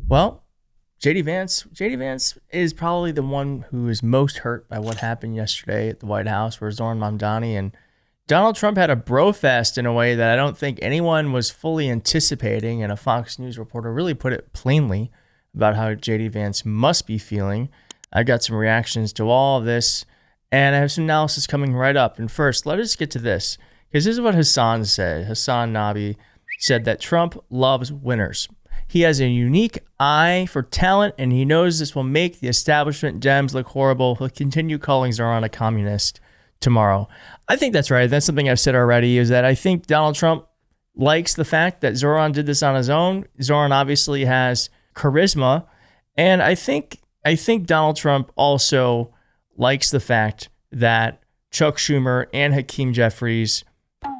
Well, JD Vance is probably the one who is most hurt by what happened yesterday at the White House, where Zoran Mamdani and Donald Trump had a bro fest in a way that I don't think anyone was fully anticipating, and a Fox News reporter really put it plainly about how JD Vance must be feeling. I got some reactions to all of this, and I have some analysis coming right up. And first, let us get to this, because this is what Hassan said. Hassan Nabi said that Trump loves winners. He has a unique eye for talent, and he knows this will make the establishment Dems look horrible. He'll continue calling Zoran a communist tomorrow. I think that's right. That's something I've said already, is that I think Donald Trump likes the fact that Zoran did this on his own. Zoran obviously has charisma, and I think Donald Trump also likes the fact that Chuck Schumer and Hakeem Jeffries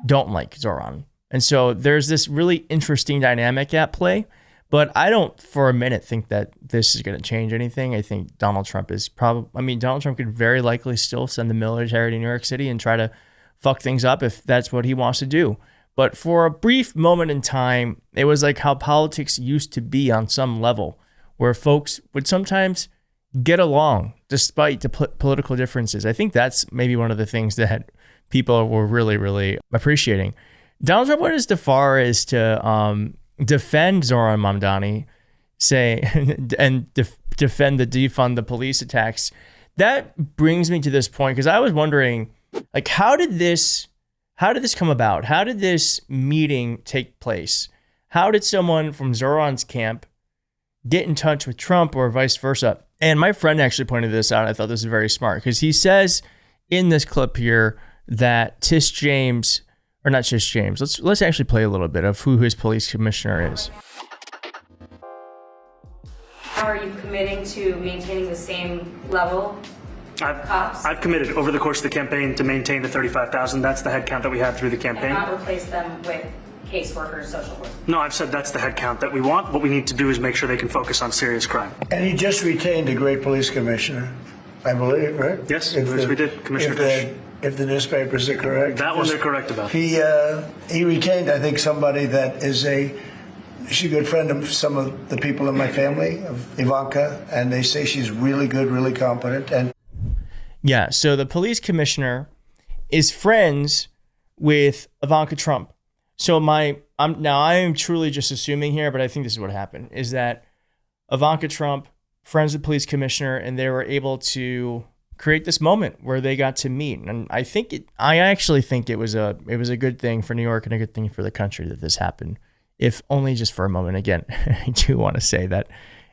don't like Zoran. And so there's this really interesting dynamic at play. But I don't for a minute think that this is going to change anything. I think Donald Trump Donald Trump could very likely still send the military to New York City and try to fuck things up if that's what he wants to do. But for a brief moment in time, it was like how politics used to be on some level, where folks would sometimes get along despite the political differences. I think that's maybe one of the things that people were really, really appreciating. Donald Trump went as far as to defend Zoran Mamdani, defend the defund the police attacks. That brings me to this point, because I was wondering, like, how did this come about? How did this meeting take place? How did someone from Zoran's camp get in touch with Trump, or vice versa? And my friend actually pointed this out. I thought this was very smart, because he says in this clip here that Tish James. Or not just James. Let's actually play a little bit of who his police commissioner is. How are you committing to maintaining the same level of cops? I've committed over the course of the campaign to maintain the 35,000. That's the head count that we had through the campaign. And not replace them with caseworkers, social workers. No, I've said that's the head count that we want. What we need to do is make sure they can focus on serious crime. And he just retained a great police commissioner, I believe, right? Yes, we did, Commissioner Fish. If the newspapers are correct. That one they're correct about. He retained, I think, somebody that is she's a good friend of some of the people in my family, of Ivanka, and they say she's really good, really competent. And yeah, so the police commissioner is friends with Ivanka Trump. So I am truly just assuming here, but I think this is what happened, is that Ivanka Trump, friends with the police commissioner, and they were able to create this moment where they got to meet. And I actually think it was a good thing for New York and a good thing for the country that this happened, if only just for a moment. Again, I do want to say that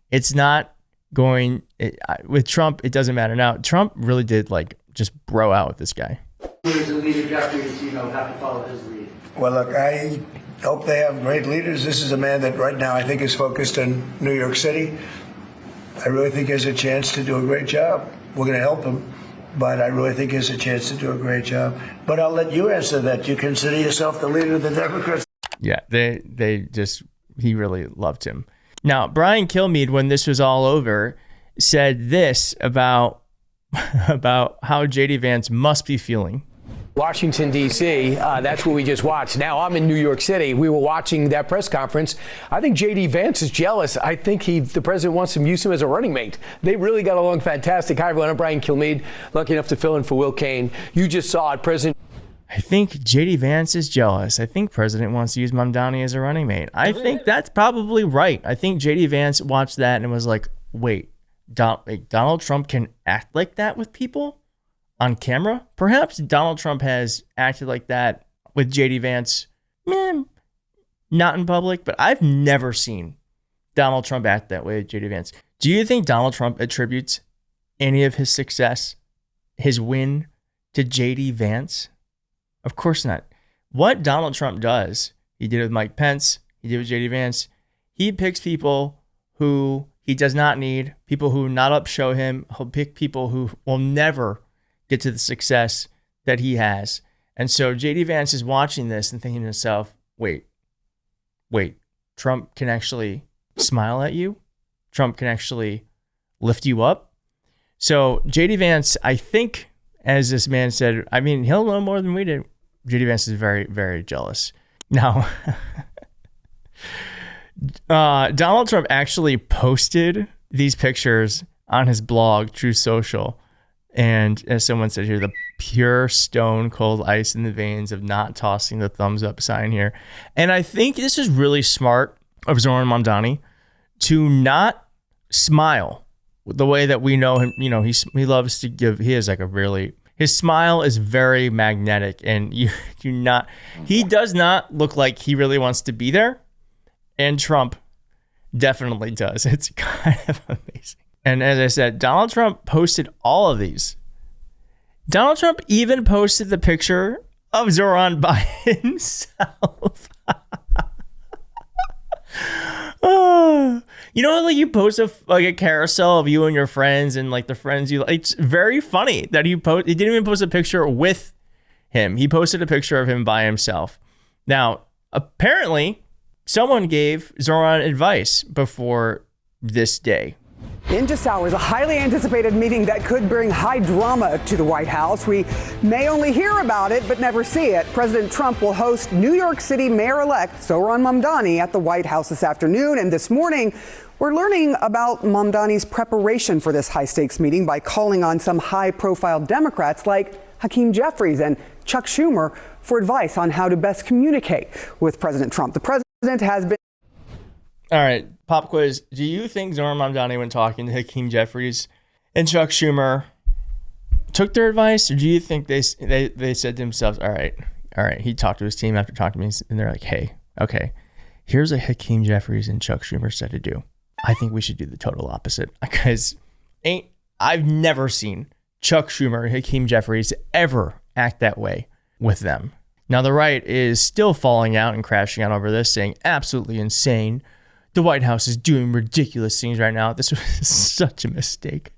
it's not with Trump. It doesn't matter. Now, Trump really did just bro out with this guy. Leader Jeffries, have to follow his lead. Well, look, I hope they have great leaders. This is a man that right now I think is focused on New York City. I really think he has a chance to do a great job. We're going to help him, but I really think he has a chance to do a great job. But I'll let you answer that. You consider yourself the leader of the Democrats? Yeah, he really loved him. Now, Brian Kilmeade, when this was all over, said this about how JD Vance must be feeling. Washington, D.C., that's what we just watched. Now I'm in New York City. We were watching that press conference. I think J.D. Vance is jealous. I think the president wants to use him as a running mate. They really got along fantastic. Hi, everyone. I'm Brian Kilmeade, lucky enough to fill in for Will Cain. You just saw it, President. I think J.D. Vance is jealous. I think President wants to use Mamdani as a running mate. I think that's probably right. I think J.D. Vance watched that and was like, wait, Donald Trump can act like that with people on camera? Perhaps Donald Trump has acted like that with JD Vance, not in public, but I've never seen Donald Trump act that way with JD Vance. Do you think Donald Trump attributes any of his success, his win, to JD Vance? Of course not. What Donald Trump does, he did with Mike Pence, he did with JD Vance, he picks people who he does not need, people who not upshow him. He'll pick people who will never get to the success that he has. And so JD Vance is watching this and thinking to himself, wait, Trump can actually smile at you? Trump can actually lift you up? So JD Vance, I think, as this man said, I mean, he'll know more than we did. JD Vance is very, very jealous. Now, Donald Trump actually posted these pictures on his blog, True Social. And as someone said here, the pure stone cold ice in the veins of not tossing the thumbs up sign here. And I think this is really smart of Zoran Mamdani to not smile the way that we know him. You know, he loves to give. He is like his smile is very magnetic, and he does not look like he really wants to be there. And Trump definitely does. It's kind of amazing. And as I said, Donald Trump posted all of these. Donald Trump even posted the picture of Zoran by himself. You know, like you post a carousel of you and your friends and like the friends you like. It's very funny that he didn't even post a picture with him. He posted a picture of him by himself. Now, apparently, someone gave Zoran advice before this day. In just hours, a highly anticipated meeting that could bring high drama to the White House. We may only hear about it, but never see it. President Trump will host New York City Mayor-elect Zoran Mamdani at the White House this afternoon. And this morning, we're learning about Mamdani's preparation for this high-stakes meeting by calling on some high-profile Democrats like Hakeem Jeffries and Chuck Schumer for advice on how to best communicate with President Trump. The president has been... All right, pop quiz. Do you think Zoran Mamdani, when talking to Hakeem Jeffries and Chuck Schumer, took their advice, or do you think they said to themselves, all right, he talked to his team after talking to me, and they're like, hey, okay, here's what Hakeem Jeffries and Chuck Schumer said to do. I think we should do the total opposite, because I've never seen Chuck Schumer and Hakeem Jeffries ever act that way with them. Now, the right is still falling out and crashing out over this, saying absolutely insane. The White House is doing ridiculous things right now. This was such a mistake,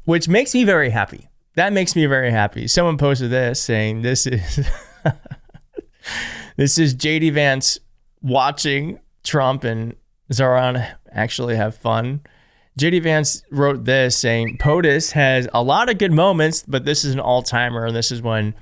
which makes me very happy. That makes me very happy. Someone posted this saying this is JD Vance watching Trump and Zoran actually have fun. JD Vance wrote this saying POTUS has a lot of good moments, but this is an all-timer. And this is when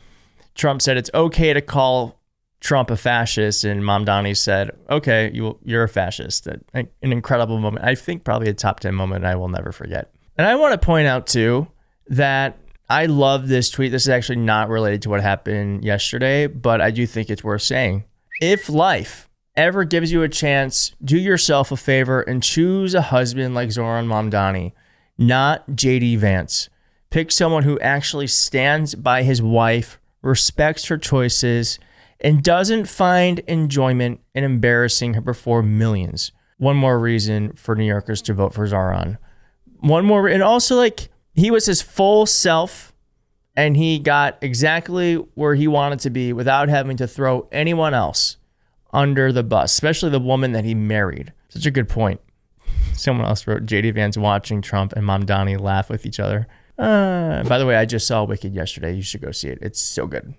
Trump said it's okay to call Trump a fascist, and Mamdani said, okay, you're a fascist. An incredible moment. I think probably a top 10 moment I will never forget. And I want to point out too that I love this tweet. This is actually not related to what happened yesterday, but I do think it's worth saying. If life ever gives you a chance, do yourself a favor and choose a husband like Zoran Mamdani, not JD Vance. Pick someone who actually stands by his wife, respects her choices, and doesn't find enjoyment in embarrassing her before millions. One more reason for New Yorkers to vote for Zoran. One more, and also like he was his full self and he got exactly where he wanted to be without having to throw anyone else under the bus, especially the woman that he married. Such a good point. Someone else wrote JD Vance watching Trump and Mamdani laugh with each other. By the way, I just saw Wicked yesterday. You should go see it. It's so good.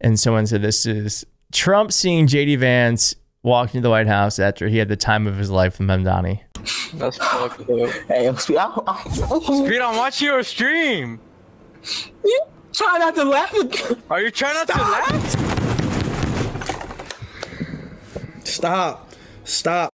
And someone said this is Trump seeing JD Vance walking to the White House after he had the time of his life with Mamdani. That's fucked up. Hey, Speed, I'm watching your stream. You try not to laugh. Are you trying not to laugh? Stop.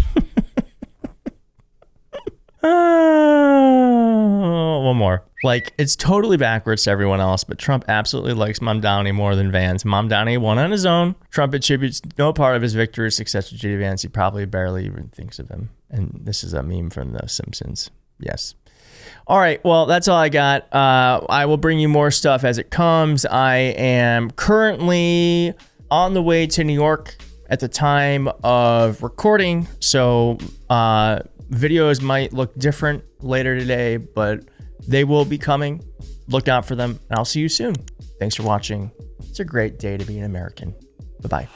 One more. Like, it's totally backwards to everyone else, but Trump absolutely likes Mamdani more than Vance. Mamdani won on his own. Trump attributes no part of his victory or success to JD Vance. He probably barely even thinks of him. And this is a meme from The Simpsons. Yes. All right. Well, that's all I got. I will bring you more stuff as it comes. I am currently on the way to New York at the time of recording. So videos might look different later today, but they will be coming. Look out for them, and I'll see you soon. Thanks for watching. It's a great day to be an American. Bye-bye.